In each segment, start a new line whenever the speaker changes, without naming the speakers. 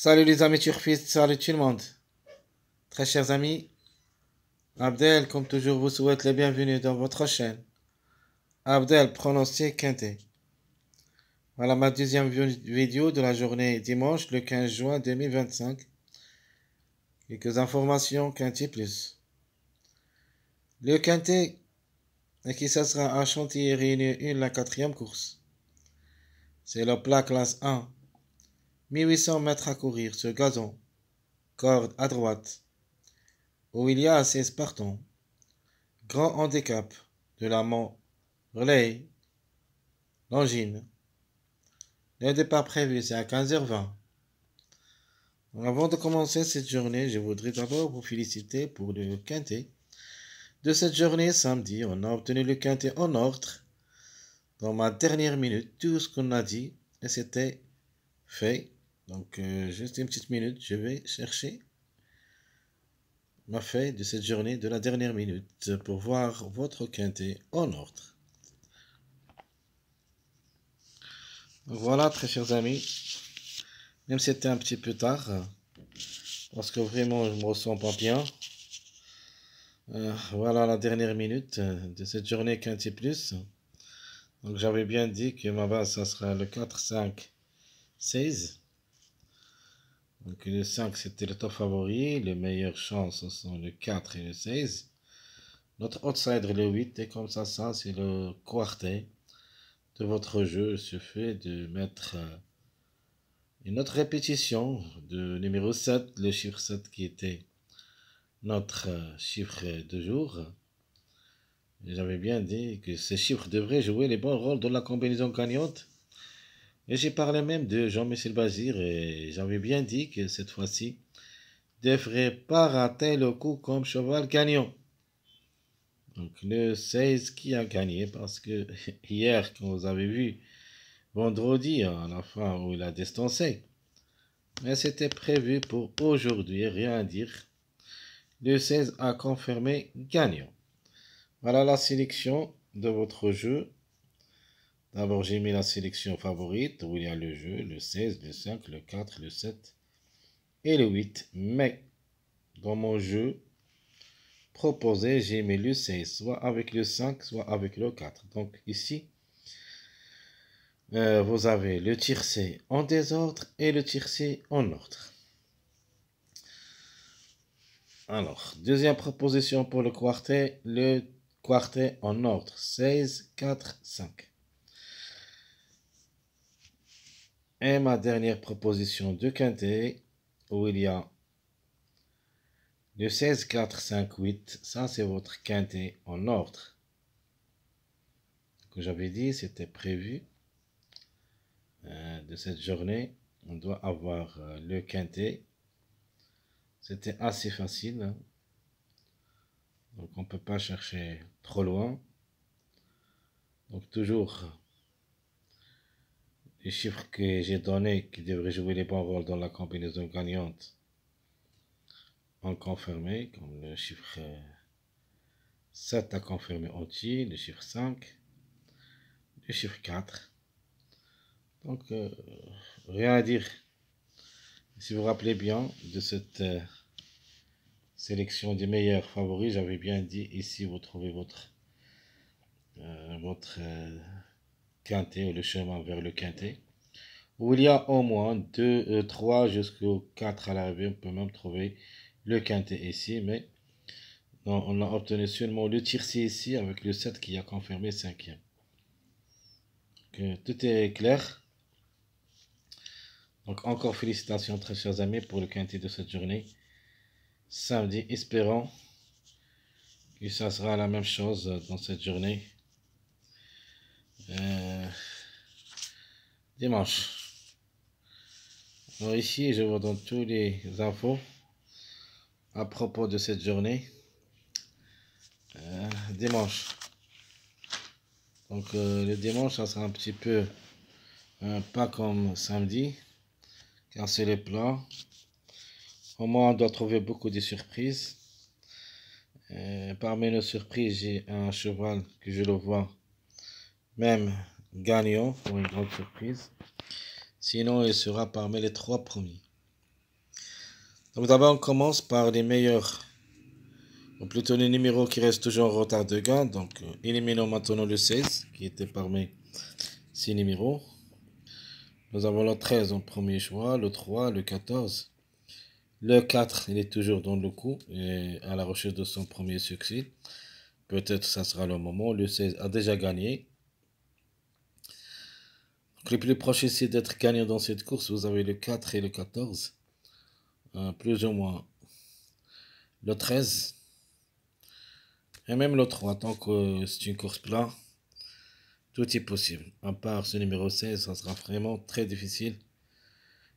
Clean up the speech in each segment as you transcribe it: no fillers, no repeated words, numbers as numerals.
Salut les amis turfistes, salut tout le monde. Très chers amis, Abdel, comme toujours, vous souhaite les bienvenus dans votre chaîne. Abdel, pronostic quintet. Voilà ma deuxième vidéo de la journée dimanche, le 15 juin 2025. Quelques informations quintet plus. Le quintet, qui ça sera à Chantilly Réunion 1, la quatrième course. C'est le plat classe 1. 1800 mètres à courir sur gazon. Corde à droite. Où il y a 16 partants. Grand handicap de la Mont Relais, Longines. Le départ prévu, c'est à 15h20. Avant de commencer cette journée, je voudrais d'abord vous féliciter pour le quintet. De cette journée, samedi, on a obtenu le quintet en ordre. Dans ma dernière minute, tout ce qu'on a dit, et c'était fait. Donc, juste une petite minute, je vais chercher ma feuille de cette journée de la dernière minute pour voir votre quintet en ordre. Voilà, très chers amis, même si c'était un petit peu tard, parce que vraiment je me ressens pas bien. Voilà la dernière minute de cette journée quintet plus. Donc j'avais bien dit que ma base, ça sera le 4, 5, 16. Donc le 5 c'était le top favori, les meilleures chances ce sont le 4 et le 16. Notre outsider le 8, et comme ça c'est le quartet de votre jeu. Il suffit de mettre une autre répétition de numéro 7, le chiffre 7 qui était notre chiffre de jour. J'avais bien dit que ces chiffres devraient jouer les bons rôles dans la combinaison gagnante. Et j'ai parlé même de Jean-Michel Bazir et j'avais bien dit que cette fois-ci, ne devrait pas rater le coup comme cheval gagnant. Donc le 16 qui a gagné parce que hier, quand vous avez vu, vendredi, à la fin où il a distancé, mais c'était prévu pour aujourd'hui, rien à dire. Le 16 a confirmé gagnant. Voilà la sélection de votre jeu. D'abord, j'ai mis la sélection favorite où il y a le jeu, le 16, le 5, le 4, le 7 et le 8. Mais dans mon jeu proposé, j'ai mis le 16, soit avec le 5, soit avec le 4. Donc ici, vous avez le tiercé en désordre et le tiercé en ordre. Alors, deuxième proposition pour le quartet en ordre, 16, 4, 5. Et ma dernière proposition de quintet, où il y a le 16, 4, 5, 8. Ça, c'est votre quintet en ordre. Que j'avais dit, c'était prévu de cette journée. On doit avoir le quintet. C'était assez facile, hein. Donc, on ne peut pas chercher trop loin. Donc, toujours les chiffres que j'ai donnés qui devraient jouer les bons rôles dans la combinaison gagnante ont confirmé, comme le chiffre 7 a confirmé entier, le chiffre 5, le chiffre 4. Donc, rien à dire. Si vous vous rappelez bien de cette sélection des meilleurs favoris, j'avais bien dit ici vous trouvez votre quintet ou le chemin vers le quintet, où il y a au moins 2, 3 jusqu'au 4 à l'arrivée. On peut même trouver le quintet ici, mais non, on a obtenu seulement le tiercé ici avec le 7 qui a confirmé 5e. Tout est clair. Donc encore félicitations très chers amis pour le quintet de cette journée. Samedi, espérons que ça sera la même chose dans cette journée. Dimanche. Alors ici, je vous donne tous les infos à propos de cette journée. Dimanche. Donc le dimanche, ça sera un petit peu pas comme samedi, car c'est les plats. Au moins, on doit trouver beaucoup de surprises. Parmi nos surprises, j'ai un cheval que je le vois même gagnant pour une grande surprise. Sinon, il sera parmi les 3 premiers. Donc d'abord, on commence par les meilleurs, ou plutôt les numéros qui restent toujours en retard de gain. Donc, éliminons maintenant le 16, qui était parmi ces numéros. Nous avons le 13 en premier choix, le 3, le 14. Le 4, il est toujours dans le coup et à la recherche de son premier succès. Peut-être ça sera le moment. Le 16 a déjà gagné. Donc, les plus proches ici d'être gagnants dans cette course, vous avez le 4 et le 14. Plus ou moins le 13. Et même le 3, tant que c'est une course plat, tout est possible. À part ce numéro 16, ça sera vraiment très difficile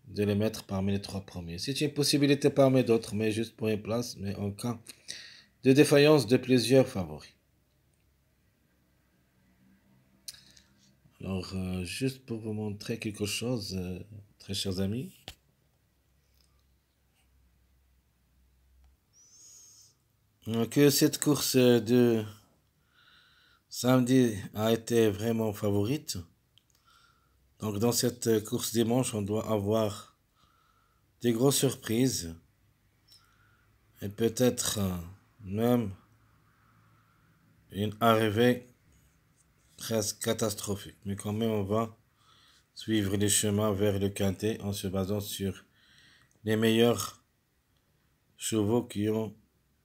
de les mettre parmi les 3 premiers. C'est une possibilité parmi d'autres, mais juste pour une place, mais en cas de défaillance de plusieurs favoris. Alors, juste pour vous montrer quelque chose, très chers amis. Que cette course de samedi a été vraiment favorite. Donc, dans cette course dimanche, on doit avoir des grosses surprises. Et peut-être même une arrivée presque catastrophique. Mais quand même, on va suivre les chemins vers le quintet en se basant sur les meilleurs chevaux qui ont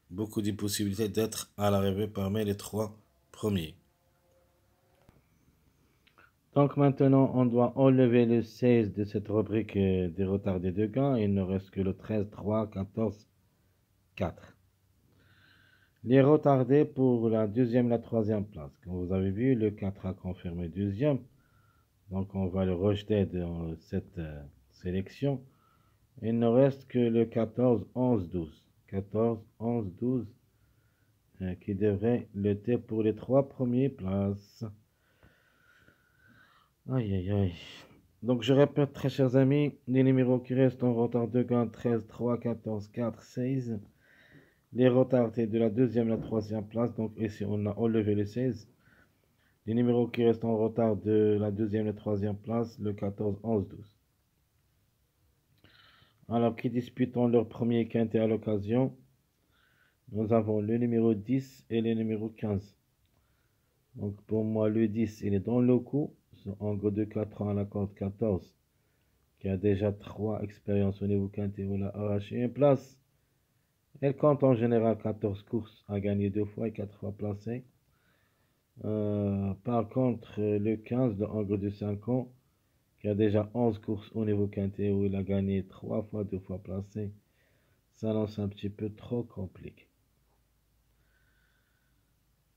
beaucoup de possibilités d'être à l'arrivée parmi les 3 premiers. Donc maintenant, on doit enlever le 16 de cette rubrique des retardés de gain. Il ne reste que le 13, 3, 14, 4. Les retardés pour la deuxième et la troisième place. Comme vous avez vu, le 4 a confirmé deuxième. Donc on va le rejeter dans cette sélection. Il ne reste que le 14, 11, 12. 14, 11, 12 qui devrait lutter pour les 3 premières places. Aïe aïe aïe. Donc je répète très chers amis, les numéros qui restent en retard de gain 13, 3, 14, 4, 16. Les retardés de la deuxième et la troisième place. Donc ici on a enlevé le 16. Les numéros qui restent en retard de la deuxième et la troisième place, le 14, 11, 12. Alors qui disputent leur premier quintet à l'occasion, nous avons le numéro 10 et le numéro 15. Donc pour moi le 10 il est dans le coup, en gros de 4 ans à la corde 14. Qui a déjà 3 expériences au niveau quintet où il a arraché une place. Elle compte en général 14 courses à gagner 2 fois et 4 fois placé. Par contre, le 15 de Angre de 5 ans, qui a déjà 11 courses au niveau quintet où il a gagné 3 fois 2 fois placé, ça lance un petit peu trop compliqué.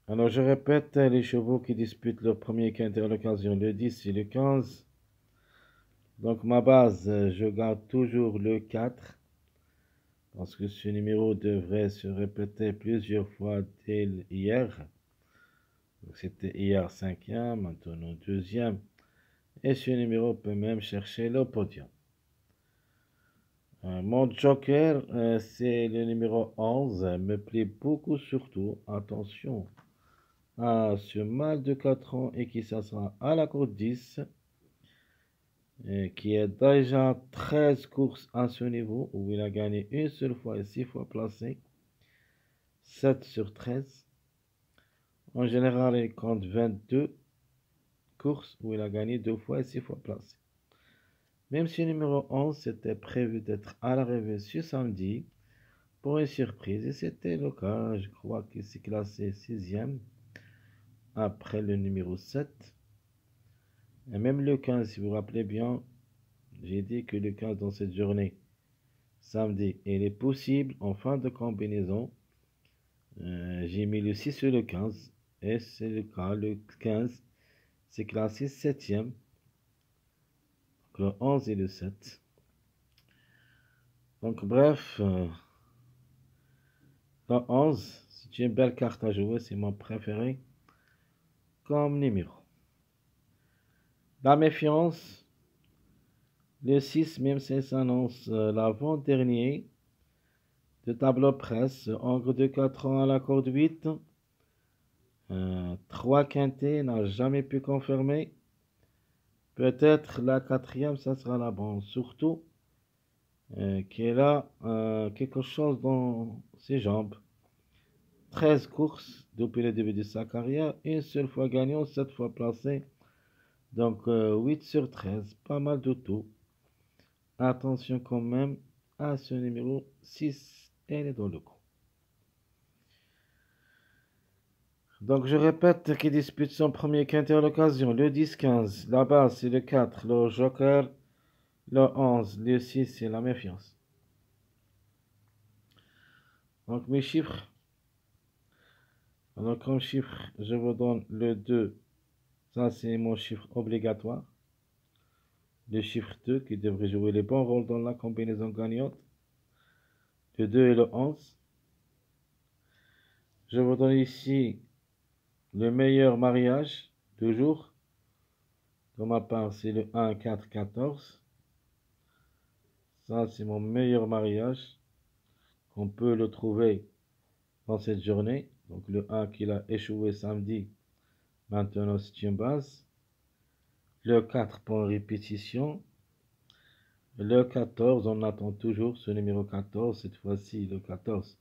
Alors je répète les chevaux qui disputent leur premier quintet à l'occasion, le 10 et le 15. Donc ma base, je garde toujours le 4. Parce que ce numéro devrait se répéter plusieurs fois dès hier. C'était hier 5e, maintenant 2e. Et ce numéro peut même chercher le podium. Mon joker, c'est le numéro 11. Me plaît beaucoup surtout. Attention à ce mâle de 4 ans et qui s'assoit à la course 10. Qui est déjà 13 courses à ce niveau où il a gagné une seule fois et 6 fois placé. 7 sur 13. En général, il compte 22 courses où il a gagné 2 fois et 6 fois placé. Même si le numéro 11 c'était prévu d'être à l'arrivée ce samedi pour une surprise, et c'était le cas, je crois qu'il s'est classé 6e après le numéro 7. Et même le 15, si vous vous rappelez bien, j'ai dit que le 15 dans cette journée, samedi, il est possible en fin de combinaison. J'ai mis le 6 sur le 15 et c'est le cas, le 15 c'est classé 7e, le 11 et le 7. Donc bref, le 11, c'est une belle carte à jouer, c'est mon préféré comme numéro. La méfiance, le 6, même si ça annonce l'avant-dernier de tableau presse, Angre de 4 ans à la corde 8. 3 quintés, n'a jamais pu confirmer. Peut-être la quatrième, ça sera la bonne. Surtout qui est là, quelque chose dans ses jambes. 13 courses depuis le début de sa carrière, une seule fois gagnant, 7 fois placé. Donc 8 sur 13, pas mal de tout. Attention quand même à ce numéro 6, elle est dans le coup. Donc je répète qui dispute son premier quintet à l'occasion. Le 10-15, la base c'est le 4, le joker, le 11, le 6 c'est la méfiance. Donc mes chiffres. Alors comme chiffre, je vous donne le 2. Ça c'est mon chiffre obligatoire. Le chiffre 2 qui devrait jouer les bons rôles dans la combinaison gagnante. Le 2 et le 11. Je vous donne ici le meilleur mariage, toujours. Pour ma part, c'est le 1, 4, 14. Ça, c'est mon meilleur mariage. On peut le trouver dans cette journée. Donc le 1 qu'il a échoué samedi, maintenant c'est une base. Le 4 pour une répétition. Le 14, on attend toujours ce numéro 14. Cette fois-ci, le 14.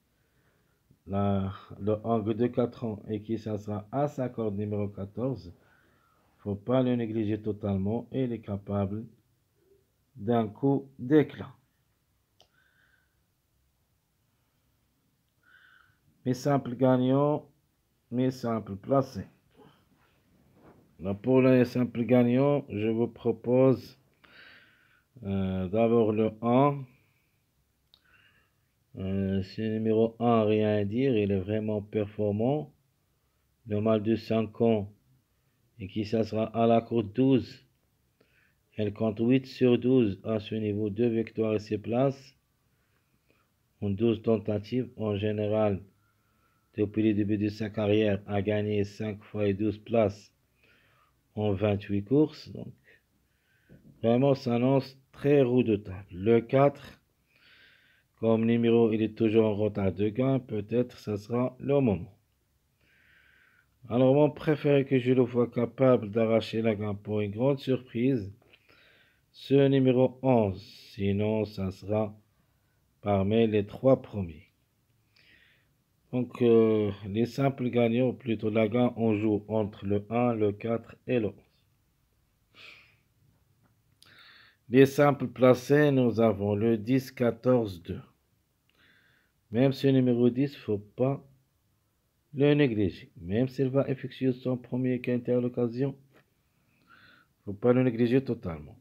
Le angle de 4 ans et qui ça sera à sa corde numéro 14. Faut pas le négliger totalement. Et il est capable d'un coup d'éclat. Mes simples gagnants, mes simples placés. Là, pour les simples gagnants, je vous propose d'abord le 1. Ce numéro 1, rien à dire, il est vraiment performant. Le mâle de 5 ans et qui ça sera à la course 12. Elle compte 8 sur 12 à ce niveau, 2 victoires et 6 places. En 12 tentatives, en général, depuis le début de sa carrière, a gagné 5 fois et 12 places en 28 courses. Donc, vraiment, ça annonce très redoutable. Le 4, comme numéro, il est toujours en retard de gain. Peut-être ce sera le moment. Alors, mon préféré que je le vois capable d'arracher la gain pour une grande surprise, ce numéro 11. Sinon, ça sera parmi les 3 premiers. Donc, les simples gagnants, ou plutôt la gain, on joue entre le 1, le 4 et le 11. Les simples placés, nous avons le 10, 14, 2. Même ce numéro 10, il ne faut pas le négliger. Même s'il va effectuer son premier quintet à l'occasion, il ne faut pas le négliger totalement.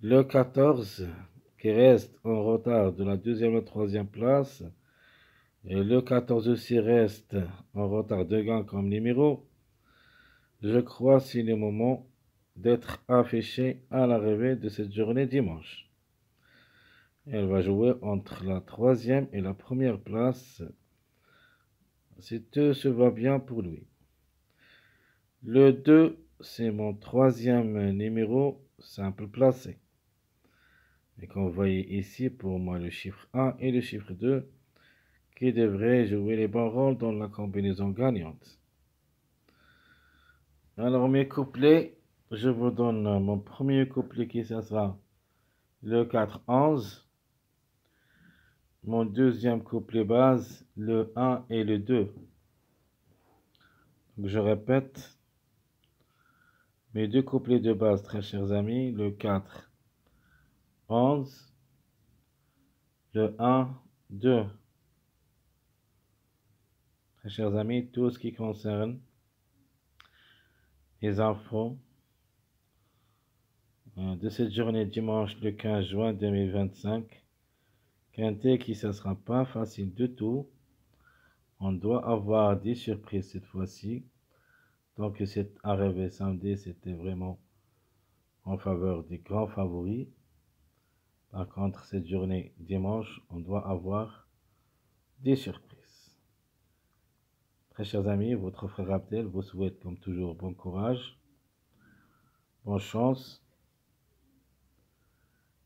Le 14, qui reste en retard de la deuxième et troisième place. Et le 14 aussi reste en retard de gain comme numéro. Je crois que c'est le moment d'être affiché à l'arrivée de cette journée dimanche. Elle va jouer entre la troisième et la première place. Si tout se va bien pour lui. Le 2, c'est mon troisième numéro simple placé. Et comme vous voyez ici, pour moi, le chiffre 1 et le chiffre 2 qui devraient jouer les bons rôles dans la combinaison gagnante. Alors, mes couplets, je vous donne mon premier couplet qui ça sera le 4-11. Mon deuxième couplet base, le 1 et le 2. Donc, je répète, mes deux couplets de base, très chers amis, le 4, 11, le 1, 2. Très chers amis, tout ce qui concerne les infos de cette journée dimanche le 15 juin 2025. Quintet qui ne sera pas facile du tout. On doit avoir des surprises cette fois-ci. Donc cette arrivée samedi, c'était vraiment en faveur des grands favoris. Par contre, cette journée dimanche, on doit avoir des surprises. Très chers amis, votre frère Abdel vous souhaite comme toujours bon courage, bonne chance.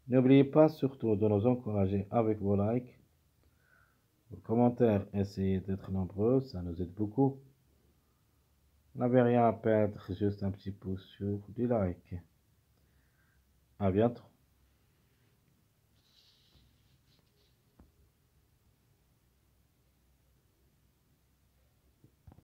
N'oubliez pas surtout de nous encourager avec vos likes, vos commentaires. Essayez d'être nombreux, ça nous aide beaucoup. Vous n'avez rien à perdre, juste un petit pouce sur du like. À bientôt.